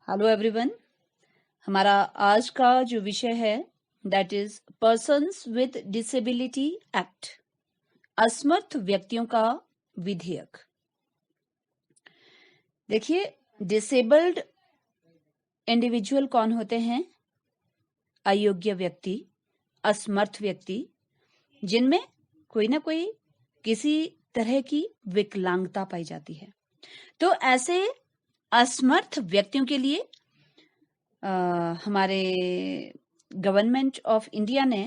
Hello everyone. हमारा आज का जो विषय है that is persons with disability act, असमर्थ व्यक्तियों का विधेयक। देखिए, डिसेबल्ड इंडिविजुअल कौन होते हैं? अयोग्य व्यक्ति, असमर्थ व्यक्ति, जिनमें कोई ना कोई किसी तरह की विकलांगता पाई जाती है। तो ऐसे असमर्थ व्यक्तियों के लिए हमारे गवर्नमेंट ऑफ इंडिया ने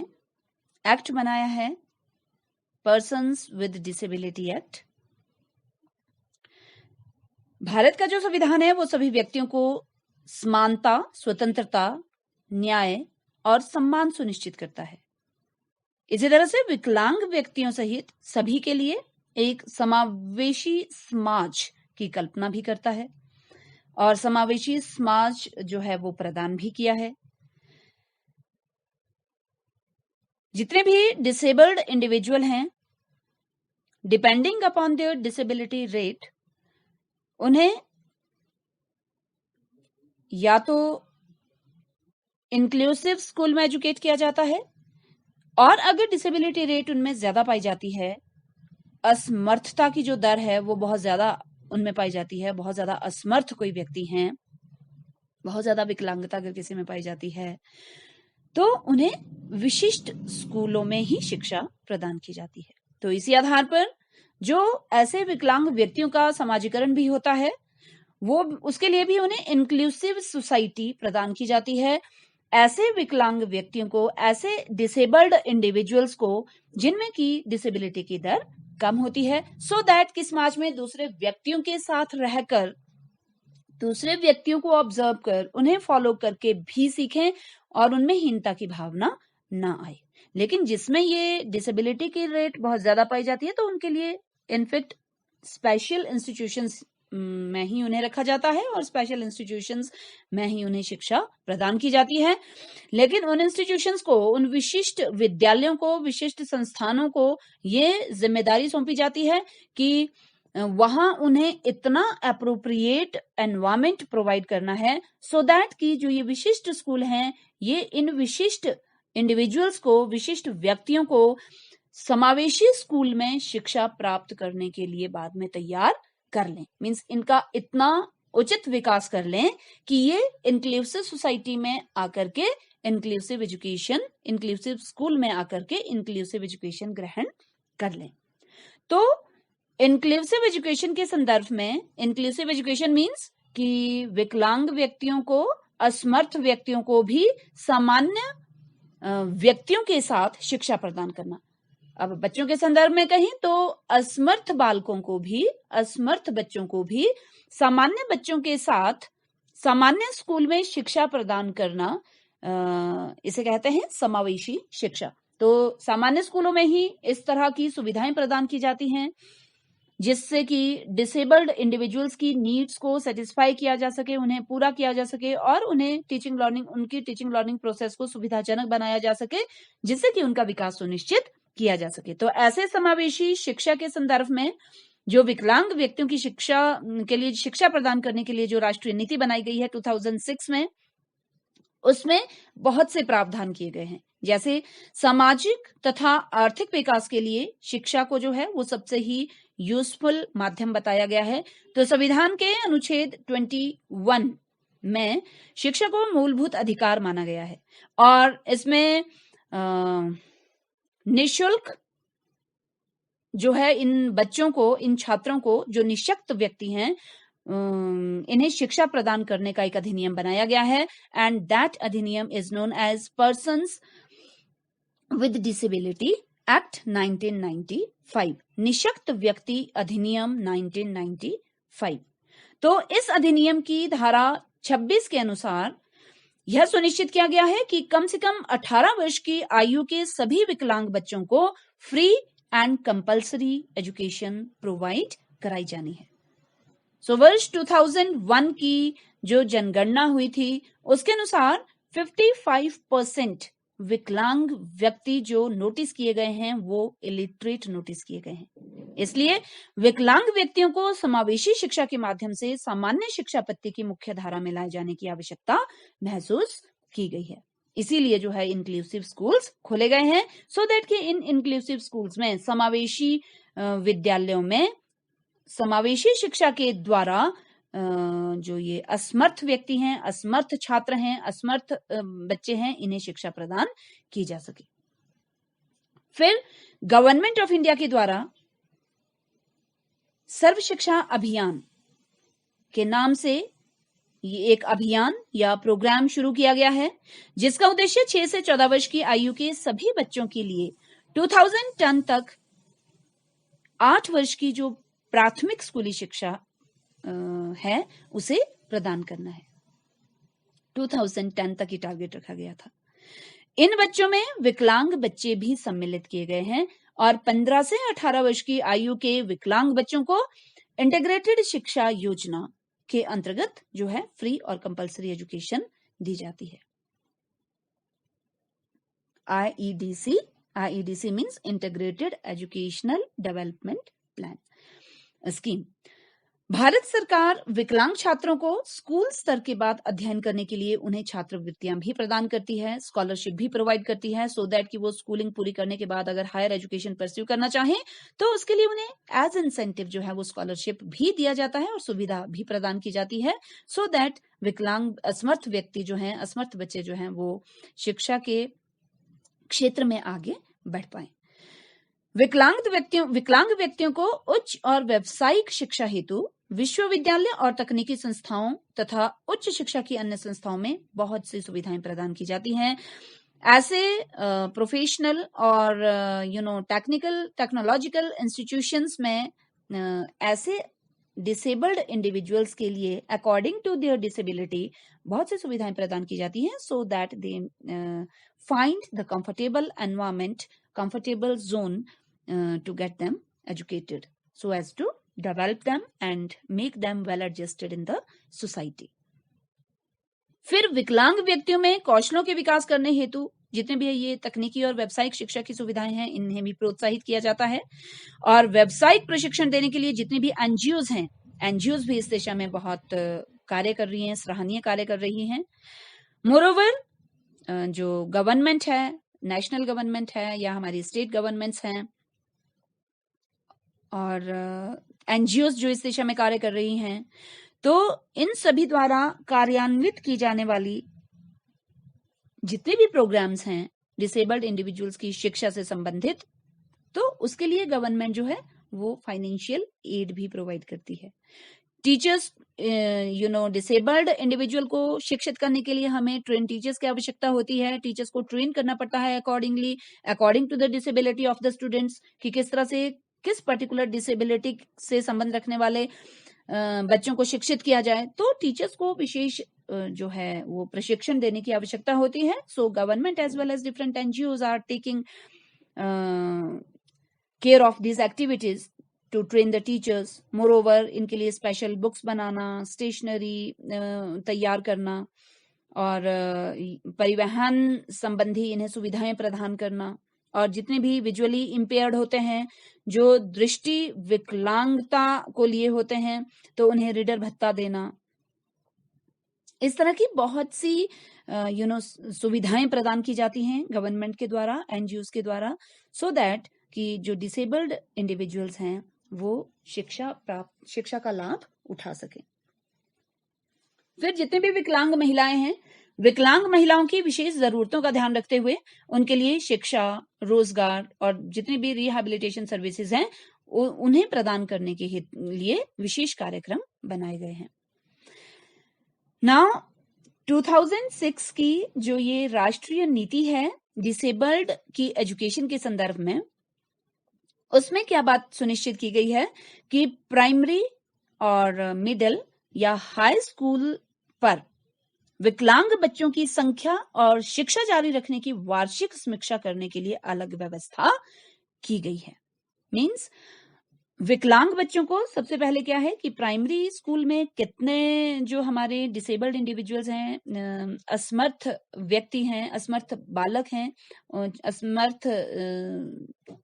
एक्ट बनाया है, persons with disability act. Bharat का जो संविधान है वो सभी व्यक्तियों को समानता, स्वतंत्रता, न्याय और सम्मान सुनिश्चित करता है। इसी तरह से विकलांग व्यक्तियों सहित सभी के लिए एक समावेशी समाज की कल्पना भी करता है और समावेशी समाज जो है वो प्रदान भी किया है। जितने भी डिसेबल्ड इंडिविजुअल हैं, depending upon their disability rate, उन्हें या तो इंक्लूसिव स्कूल में एजुकेट किया जाता है, और अगर डिसेबिलिटी रेट उनमें ज्यादा पाई जाती है, असमर्थता की जो दर है वो बहुत ज्यादा उनमें पाई जाती है, बहुत ज्यादा असमर्थ कोई व्यक्ति हैं, बहुत ज्यादा विकलांगता अगर किसी में पाई जाती है, तो उन्हें विशिष्ट स्कूलों में ही शिक्षा प्रदान की जाती है। तो इसी आधार पर जो ऐसे विकलांग व्यक्तियों का समाजीकरण भी होता है, वो उसके लिए भी उन्हें इंक्लूसिव सोसाइटी प्रदान की जाती है। ऐसे विकलांग व्यक्तियों को, ऐसे डिसेबल्ड इंडिविजुअल्स को जिनमें की डिसेबिलिटी की दर कम होती है, सो दैट कि समाज में दूसरे व्यक्तियों के साथ रहकर, दूसरे व्यक्तियों को ऑब्जर्व कर, उन्हें फॉलो करके भी सीखें और उनमें हीनता की भावना ना आए। लेकिन जिसमें ये डिसेबिलिटी की रेट बहुत ज्यादा पाई जाती है, तो उनके लिए इनफैक्ट स्पेशल इंस्टीट्यूशंस में ही उन्हें रखा जाता है और स्पेशल इंस्टीट्यूशंस में ही उन्हें शिक्षा प्रदान की जाती है। लेकिन उन इंस्टीट्यूशंस को, उन विशिष्ट विद्यालयों को, विशिष्ट संस्थानों को ये जिम्मेदारी सौंपी जाती है कि वहां उन्हें इतना अप्रोप्रिएट एनवायरमेंट प्रोवाइड करना है सो दैट कि जो ये विशिष्ट स्कूल हैं, ये इन विशिष्ट इंडिविजुअल्स को, विशिष्ट व्यक्तियों को समावेशी स्कूल में शिक्षा प्राप्त करने के लिए बाद में तैयार कर लें। मींस इनका इतना उचित विकास कर लें कि ये इंक्लूसिव सोसाइटी में आकर के इंक्लूसिव एजुकेशन, इंक्लूसिव स्कूल में आकर के इंक्लूसिव एजुकेशन ग्रहण कर लें। तो इंक्लूसिव एजुकेशन के संदर्भ में, इंक्लूसिव एजुकेशन मींस कि विकलांग व्यक्तियों को, असमर्थ व्यक्तियों को भी सामान्य व्यक्तियों के साथ शिक्षा प्रदान करना। अब बच्चों के संदर्भ में कहीं तो असमर्थ बालकों को भी, असमर्थ बच्चों को भी सामान्य बच्चों के साथ सामान्य स्कूल में शिक्षा प्रदान करना, इसे कहते हैं समावेशी शिक्षा। तो सामान्य स्कूलों में ही इस तरह की सुविधाएं प्रदान की जाती हैं जिससे कि डिसेबल्ड इंडिविजुअल्स की नीड्स को सेटिस्फाई किया जा सके, उन्हें पूरा किया जा सके और उन्हें टीचिंग लर्निंग, उनकी टीचिंग लर्निंग प्रोसेस को सुविधाजनक बनाया जा सके, जिससे कि उनका विकास सुनिश्चित किया जा सके। तो ऐसे समावेशी शिक्षा के संदर्भ में जो विकलांग व्यक्तियों की शिक्षा के लिए, शिक्षा प्रदान करने के लिए जो राष्ट्रीय नीति बनाई गई है 2006 में, उसमें बहुत से प्रावधान किए गए हैं। जैसे सामाजिक तथा आर्थिक विकास के लिए शिक्षा को जो है वो सबसे ही यूजफुल माध्यम बताया गया है। तो संविधान के अनुच्छेद 21 में शिक्षा को मूलभूत अधिकार माना गया है और इसमें निःशुल्क जो है इन बच्चों को, इन छात्रों को, जो निःशक्त व्यक्ति हैं, इन्हें शिक्षा प्रदान करने का एक अधिनियम बनाया गया है एंड दैट अधिनियम is known as persons with disability act 1995, निःशक्त व्यक्ति अधिनियम 1995। तो इस अधिनियम की धारा 26 के अनुसार यह सुनिश्चित किया गया है कि कम से कम 18 वर्ष की आयु के सभी विकलांग बच्चों को free and compulsory education provide कराई जानी है। सो वर्ष 2001 की जो जनगणना हुई थी उसके अनुसार 55% विकलांग व्यक्ति जो नोटिस किए गए हैं वो इलिटरेट नोटिस किए गए हैं। इसलिए विकलांग व्यक्तियों को समावेशी शिक्षा के माध्यम से सामान्य शिक्षा पद्धति की मुख्य धारा में लाए जाने की आवश्यकता महसूस की गई है। इसीलिए जो है इंक्लूसिव स्कूल्स खोले गए हैं, सो दैट कि इन इंक्लूसिव स्कूल्स में समावेशी विद्यालयों में समावेशी शिक्षा के द्वारा जो ये असमर्थ व्यक्ति हैं, असमर्थ छात्र हैं, असमर्थ बच्चे हैं, इन्हें शिक्षा प्रदान की जा सके। फिर गवर्नमेंट ऑफ इंडिया के द्वारा सर्व शिक्षा अभियान के नाम से ये एक अभियान या प्रोग्राम शुरू किया गया है, जिसका उद्देश्य 6 से 14 वर्ष की आयु के सभी बच्चों के लिए 2010 तक 8 वर्ष की जो प्राथमिक स्कूली शिक्षा है उसे प्रदान करना है। 2010 तक ही टारगेट रखा गया था। इन बच्चों में विकलांग बच्चे भी सम्मिलित किए गए हैं और 15 से 18 वर्ष की आयु के विकलांग बच्चों को इंटीग्रेटेड शिक्षा योजना के अंतर्गत जो है फ्री और कंपलसरी एजुकेशन दी जाती है। IEDC means integrated educational development plan scheme. Bharat सरकार विकलांग छात्रों को स्कूल स्तर के बाद अध्ययन करने के लिए उन्हें छात्रवृत्तियां भी प्रदान करती है, स्कॉलरशिप भी प्रोवाइड करती है, सो दैट कि वो स्कूलिंग पूरी करने के बाद अगर हायर एजुकेशन परस्यू करना चाहें तो उसके लिए उन्हें एज इंसेंटिव जो है वो स्कॉलरशिप भी दिया जाता है और सुविधा भी प्रदान की जाती है, सो दैट विकलांग असमर्थ व्यक्ति जो हैं, असमर्थ बच्चे जो हैं वो शिक्षा के क्षेत्र में आगे बढ़ पाए। विकलांग व्यक्तियों को उच्च और व्यावसायिक शिक्षा हेतु विश्वविद्यालय और तकनीकी संस्थाओं तथा उच्च शिक्षा की अन्य संस्थाओं में बहुत सी सुविधाएं प्रदान की जाती हैं। ऐसे प्रोफेशनल और टेक्नोलॉजिकल इंस्टीट्यूशंस में ऐसे डिसेबल्ड इंडिविजुअल्स के लिए अकॉर्डिंग टू देयर डिसेबिलिटी बहुत सी सुविधाएं प्रदान की जाती हैं, so that they find the comfortable environment, comfortable zone to get them educated so as to develop them and make them well adjusted in the society. फिर विकलांग व्यक्तियों में कौशलों के विकास करने हेतु जितने भी ये तकनीकी और व्यावसायिक शिक्षा की सुविधाएं हैं इन्हें भी प्रोत्साहित किया जाता है और व्यावसायिक प्रशिक्षण देने के लिए जितने भी एनजीओज हैं, एनजीओज भी इस दिशा में बहुत कार्य कर रही हैं, सराहनीय कार्य कर रही हैं। मोरोवर जो गवर्नमेंट है, नेशनल गवर्नमेंट है या हमारी स्टेट गवर्नमेंट्स हैं और एनजीओज जो इस दिशा में कार्य कर रही हैं, तो इन सभी द्वारा कार्यान्वित की जाने वाली जितने भी प्रोग्राम्स हैं डिसेबल्ड इंडिविजुअल्स की शिक्षा से संबंधित, तो उसके लिए गवर्नमेंट जो है वो फाइनेंशियल एड भी प्रोवाइड करती है। टीचर्स डिसेबल्ड इंडिविजुअल को शिक्षित करने के लिए हमें ट्रेन टीचर्स की आवश्यकता होती है। टीचर्स को ट्रेन करना पड़ता है according to the disability of the students कि किस तरह से किस पर्टिकुलर डिसेबिलिटी से संबंध रखने वाले बच्चों को शिक्षित किया जाए, तो टीचर्स को विशेष जो है वो प्रशिक्षण देने की आवश्यकता होती है। So government as well as different NGOs are taking care of these activities to train the teachers. Moreover इनके लिए स्पेशल बुक्स बनाना, स्टेशनरी तैयार करना और परिवहन संबंधी इन्हें सुविधाएं प्रदान करना और जितने भी विजुअली इम्पेयर्ड होते हैं, जो दृष्टि विकलांगता को लिए होते हैं, तो उन्हें रीडर भत्ता देना, इस तरह की बहुत सी सुविधाएं प्रदान की जाती हैं गवर्नमेंट के द्वारा, एनजीओज के द्वारा, सो दैट कि जो डिसेबल्ड इंडिविजुअल्स हैं वो शिक्षा का लाभ उठा सके। फिर जितने भी विकलांग महिलाएं हैं, विकलांग महिलाओं की विशेष जरूरतों का ध्यान रखते हुए उनके लिए शिक्षा, रोजगार और जितने भी रिहैबिलिटेशन सर्विसेज हैं उन्हें प्रदान करने के लिए विशेष कार्यक्रम बनाए गए हैं। नाउ 2006 की जो ये राष्ट्रीय नीति है डिसेबल्ड की एजुकेशन के संदर्भ में, उसमें क्या बात सुनिश्चित की गई है कि प्राइमरी और मिडिल या हाई स्कूल पर विकलांग बच्चों की संख्या और शिक्षा जारी रखने की वार्षिक समीक्षा करने के लिए अलग व्यवस्था की गई है। मींस विकलांग बच्चों को सबसे पहले क्या है कि प्राइमरी स्कूल में कितने जो हमारे डिसेबल्ड इंडिविजुअल्स हैं, असमर्थ व्यक्ति हैं, असमर्थ बालक हैं, असमर्थ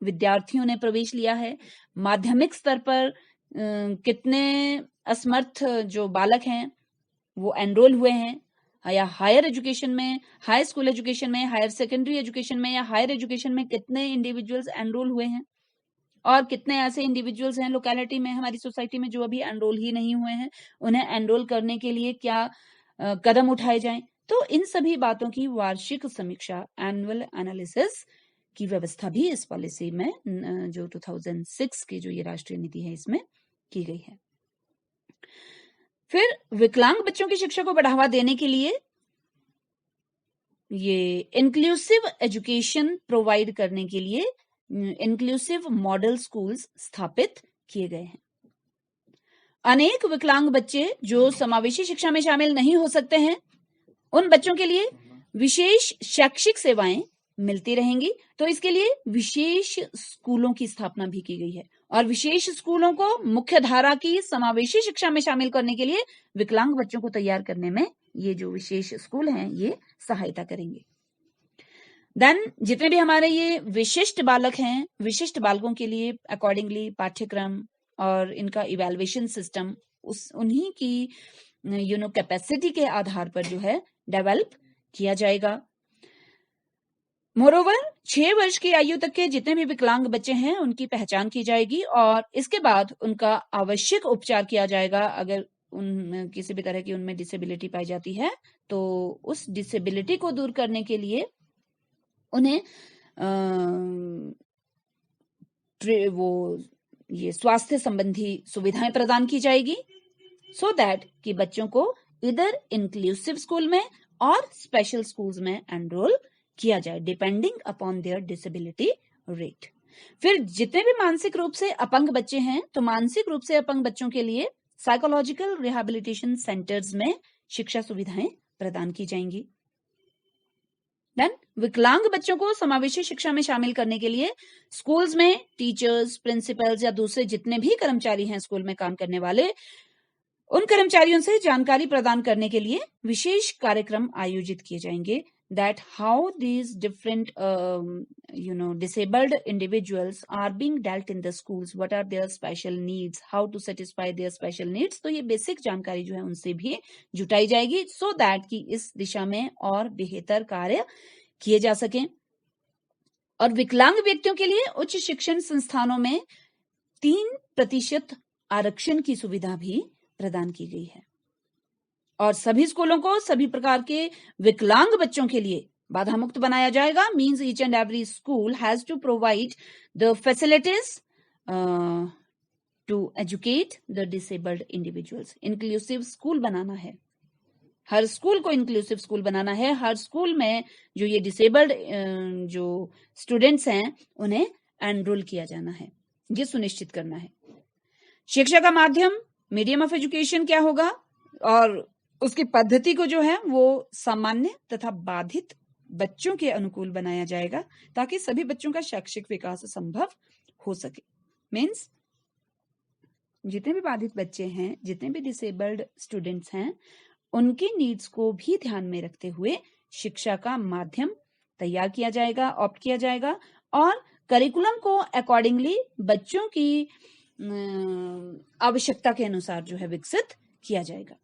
विद्यार्थियों ने प्रवेश लिया है। माध्यमिक स्तर पर कितने असमर्थ जो बालक हैं वो एनरोल हुए हैं, या हायर एजुकेशन में, हाई स्कूल एजुकेशन में, हायर सेकेंडरी एजुकेशन में या हायर एजुकेशन में कितने इंडिविजुअल्स एनरोल हुए हैं, और कितने ऐसे इंडिविजुअल्स हैं लोकेलिटी में, हमारी सोसाइटी में, जो अभी एनरोल ही नहीं हुए हैं, उन्हें एनरोल करने के लिए क्या कदम उठाए जाएं। तो इन सभी बातों की वार्षिक समीक्षा, एनुअल एनालिसिस की व्यवस्था भी इस पॉलिसी में जो 2006 की जो ये राष्ट्रीय नीति है इसमें की गई है। फिर विकलांग बच्चों की शिक्षा को बढ़ावा देने के लिए ये इंक्लूसिव एजुकेशन प्रोवाइड करने के लिए इंक्लूसिव मॉडल स्कूल्स स्थापित किए गए हैं। अनेक विकलांग बच्चे जो समावेशी शिक्षा में शामिल नहीं हो सकते हैं, उन बच्चों के लिए विशेष शैक्षिक सेवाएं मिलती रहेंगी। तो इसके लिए विशेष स्कूलों की स्थापना भी की गई है, और विशेष स्कूलों को मुख्य धारा की समावेशी शिक्षा में शामिल करने के लिए विकलांग बच्चों को तैयार करने में ये जो विशेष स्कूल हैं ये सहायता करेंगे। देन जितने भी हमारे ये विशिष्ट बालक हैं, विशिष्ट बालकों के लिए अकॉर्डिंगली पाठ्यक्रम और इनका इवैल्यूएशन सिस्टम उन्हीं की कैपेसिटी के आधार पर जो है डेवलप किया जाएगा। मोरोवर 6 वर्ष की आयु तक के जितने भी विकलांग बच्चे हैं उनकी पहचान की जाएगी, और इसके बाद उनका आवश्यक उपचार किया जाएगा। अगर उन किसी भी तरह की उनमें डिसेबिलिटी पाई जाती है तो उस डिसेबिलिटी को दूर करने के लिए उन्हें वो ये स्वास्थ्य संबंधी सुविधाएं प्रदान की जाएगी, सो दैट कि बच्चों को इधर इंक्लूसिव स्कूल में और स्पेशल स्कूल्स में एनरोल किया जाए depending upon their disability rate. फिर जितने भी मानसिक रूप से अपंग बच्चे हैं, तो मानसिक रूप से अपंग बच्चों के लिए साइकोलॉजिकल रिहैबिलिटेशन सेंटर्स में शिक्षा सुविधाएं प्रदान की जाएंगी। देन विकलांग बच्चों को समावेशी शिक्षा में शामिल करने के लिए स्कूल्स में टीचर्स, प्रिंसिपल्स या दूसरे जितने भी कर्मचारी हैं स्कूल में काम करने वाले, उन कर्मचारियों से जानकारी प्रदान करने के लिए विशेष कार्यक्रम आयोजित किए जाएंगे। that how these different disabled individuals are being dealt in the schools, what are their special needs, how to satisfy their special needs। तो ये बेसिक जानकारी जो है उनसे भी जुटाई जाएगी, so that कि इस दिशा में और बेहतर कार्य किए जा सकें। और विकलांग व्यक्तियों के लिए उच्च शिक्षण संस्थानों में 3% आरक्षण की सुविधा भी प्रदान की गई है, और सभी स्कूलों को सभी प्रकार के विकलांग बच्चों के लिए बाधा मुक्त बनाया जाएगा। Means each and every school has to provide the facilities to educate the disabled individuals. Inclusive school बनाना है, हर स्कूल को इंक्लूसिव स्कूल बनाना है। हर स्कूल में जो ये डिसेबल्ड जो स्टूडेंट्स हैं उन्हें एनरोल किया जाना है, ये सुनिश्चित करना है। शिक्षा का माध्यम, मीडियम ऑफ एजुकेशन क्या होगा, और उसकी पद्धति को जो है वो सामान्य तथा बाधित बच्चों के अनुकूल बनाया जाएगा, ताकि सभी बच्चों का शैक्षिक विकास संभव हो सके। मीन्स जितने भी बाधित बच्चे हैं, जितने भी डिसेबल्ड स्टूडेंट्स हैं, उनकी नीड्स को भी ध्यान में रखते हुए शिक्षा का माध्यम तैयार किया जाएगा, ऑप्ट किया जाएगा, और करिकुलम को अकॉर्डिंगली बच्चों की आवश्यकता के अनुसार जो है विकसित किया जाएगा।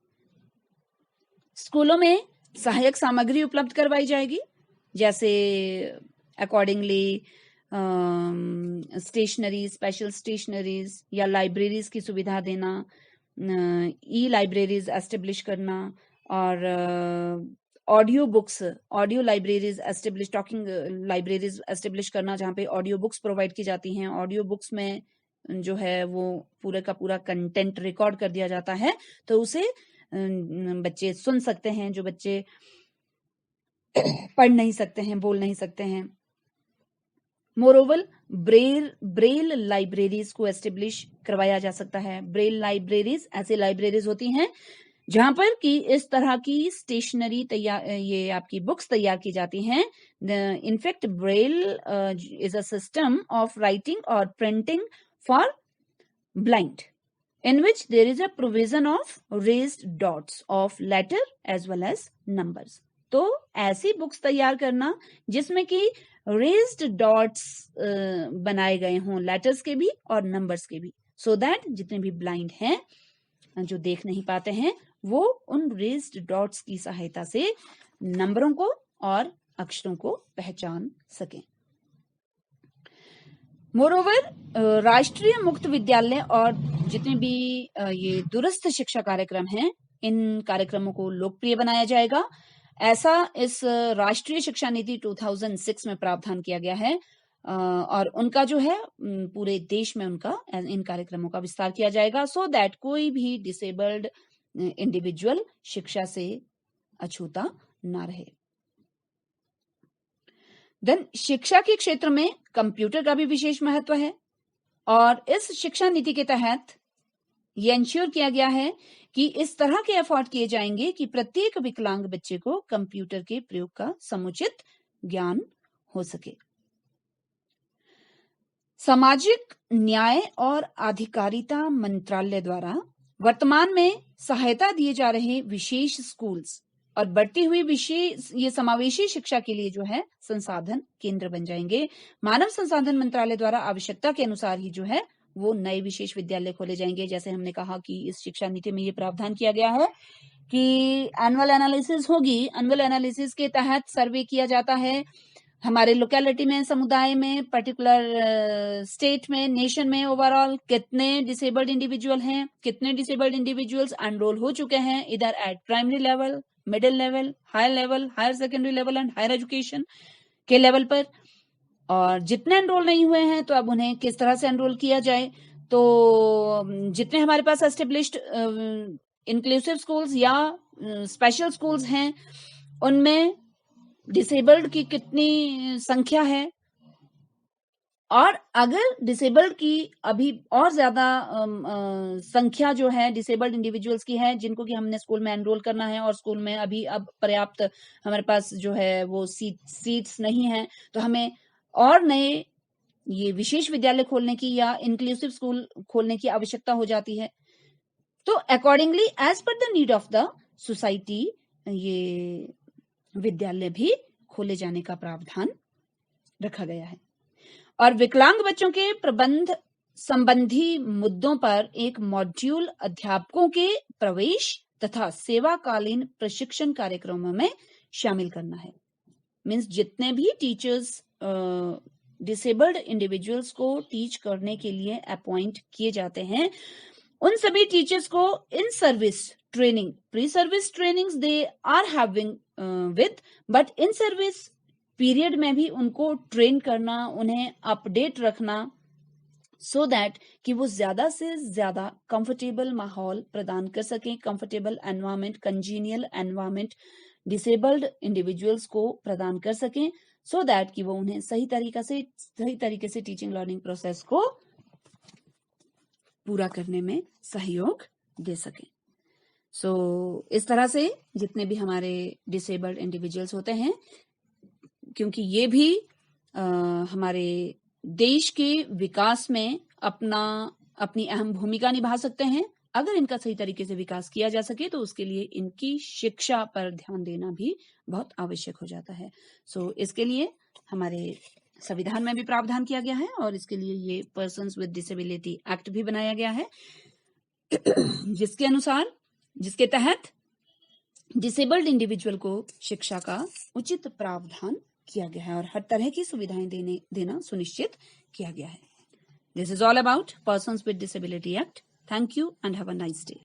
स्कूलों में सहायक सामग्री उपलब्ध करवाई जाएगी, जैसे अकॉर्डिंगली स्टेशनरी, स्पेशल स्टेशनरीज या लाइब्रेरीज की सुविधा देना, ई लाइब्रेरीज एस्टेब्लिश करना, और audio books, audio libraries establish, talking libraries establish करना, जहाँ पे ऑडियो बुक्स प्रोवाइड की जाती हैं। ऑडियो बुक्स में जो है वो पूरे का पूरा कंटेंट रिकॉर्ड कर दिया जाता है, तो उसे बच्चे सुन सकते हैं, जो बच्चे पढ़ नहीं सकते हैं, बोल नहीं सकते हैं। मोरोवर ब्रेल लाइब्रेरीज को एस्टेब्लिश करवाया जा सकता है। ब्रेल लाइब्रेरीज ऐसी लाइब्रेरीज होती हैं जहां पर कि इस तरह की स्टेशनरी तैयार, ये आपकी बुक्स तैयार की जाती हैं। In fact Braille is a system of writing और printing for blind, in which there is a provision of raised dots of letter as well as numbers. तो ऐसी बुक्स तैयार करना जिसमें कि रेज्ड डॉट्स बनाए गए हों लेटर्स के भी और नंबर्स के भी, सो दैट जितने भी ब्लाइंड हैं जो देख नहीं पाते हैं वो उन रेज्ड डॉट्स की सहायता से नंबरों को और अक्षरों को पहचान सकें। मोरोवर राष्ट्रीय मुक्त विद्यालय और जितने भी ये दूरस्थ शिक्षा कार्यक्रम हैं, इन कार्यक्रमों को लोकप्रिय बनाया जाएगा, ऐसा इस राष्ट्रीय शिक्षा नीति 2006 में प्रावधान किया गया है। और उनका जो है पूरे देश में उनका इन कार्यक्रमों का विस्तार किया जाएगा, सो दैट कोई भी डिसेबल्ड इंडिविजुअल शिक्षा से अछूता ना रहे। देन शिक्षा के क्षेत्र में कंप्यूटर का भी विशेष महत्व है और इस शिक्षा नीति के तहत यह इंश्योर किया गया है कि इस तरह के एफर्ट किए जाएंगे कि प्रत्येक विकलांग बच्चे को कंप्यूटर के प्रयोग का समुचित ज्ञान हो सके। सामाजिक न्याय और अधिकारिता मंत्रालय द्वारा वर्तमान में सहायता दिए जा रहे विशेष स्कूल्स और बढ़ती हुई विशेष ये समावेशी शिक्षा के लिए जो है संसाधन केंद्र बन जाएंगे। मानव संसाधन मंत्रालय द्वारा आवश्यकता के अनुसार ही जो है वो नए विशेष विद्यालय खोले जाएंगे। जैसे हमने कहा कि इस शिक्षा नीति में ये प्रावधान किया गया है कि एनुअल एनालिसिस होगी, एनुअल एनालिसिस के तहत सर्वे किया जाता है हमारे लोकेलिटी में, समुदाय में, पर्टिकुलर स्टेट में, नेशन में ओवरऑल कितने डिसेबल्ड इंडिविजुअल हैं, कितने डिसेबल्ड इंडिविजुअल्स एनरोल हो चुके हैं इधर at primary level, middle level, higher level, higher secondary level and higher education के लेवल पर, और जितने एनरोल नहीं हुए हैं तो अब उन्हें किस तरह से एनरोल किया जाए। तो जितने हमारे पास एस्टेब्लिश्ड इंक्लूसिव स्कूल्स या स्पेशल स्कूल्स हैं उनमें डिसेबल्ड की कितनी संख्या है, और अगर डिसेबल्ड की अभी और ज्यादा संख्या जो है डिसेबल्ड इंडिविजुअल्स की है जिनको कि हमने स्कूल में एनरोल करना है और स्कूल में अभी अब पर्याप्त हमारे पास जो है वो सीट्स नहीं है, तो हमें और नए ये विशेष विद्यालय खोलने की या इंक्लूसिव स्कूल खोलने की आवश्यकता हो जाती है। तो accordingly as per the need of the society ये विद्यालय भी खोले जाने का प्रावधान रखा गया है। और विकलांग बच्चों के प्रबंध संबंधी मुद्दों पर एक मॉड्यूल अध्यापकों के प्रवेश तथा सेवाकालीन प्रशिक्षण कार्यक्रमों में शामिल करना है। मींस जितने भी टीचर्स डिसेबल्ड इंडिविजुअल्स को टीच करने के लिए अपॉइंट किए जाते हैं उन सभी टीचर्स को in service training, pre service trainings they are having with, but in service period में भी उनको ट्रेन करना, उन्हें अपडेट रखना, सो दैट कि वो ज्यादा से ज्यादा कंफर्टेबल माहौल प्रदान कर सकें, comfortable environment, congenial environment disabled individuals को प्रदान कर सकें, सो दैट कि वो उन्हें सही तरीके से टीचिंग लर्निंग प्रोसेस को पूरा करने में सहयोग दे सकें। सो इस तरह से जितने भी हमारे डिसेबल्ड इंडिविजुअल्स होते हैं, क्योंकि ये भी हमारे देश के विकास में अपनी अहम भूमिका निभा सकते हैं, अगर इनका सही तरीके से विकास किया जा सके तो उसके लिए इनकी शिक्षा पर ध्यान देना भी बहुत आवश्यक हो जाता है। सो इसके लिए हमारे संविधान में भी प्रावधान किया गया है और इसके लिए ये पर्सन्स विद डिसेबिलिटी एक्ट भी बनाया गया है जिसके तहत डिसेबल्ड इंडिविजुअल को शिक्षा का उचित प्रावधान किया गया है और हर तरह की सुविधाएं देना सुनिश्चित किया गया है। This is all about persons with disability act. Thank you and have a nice day.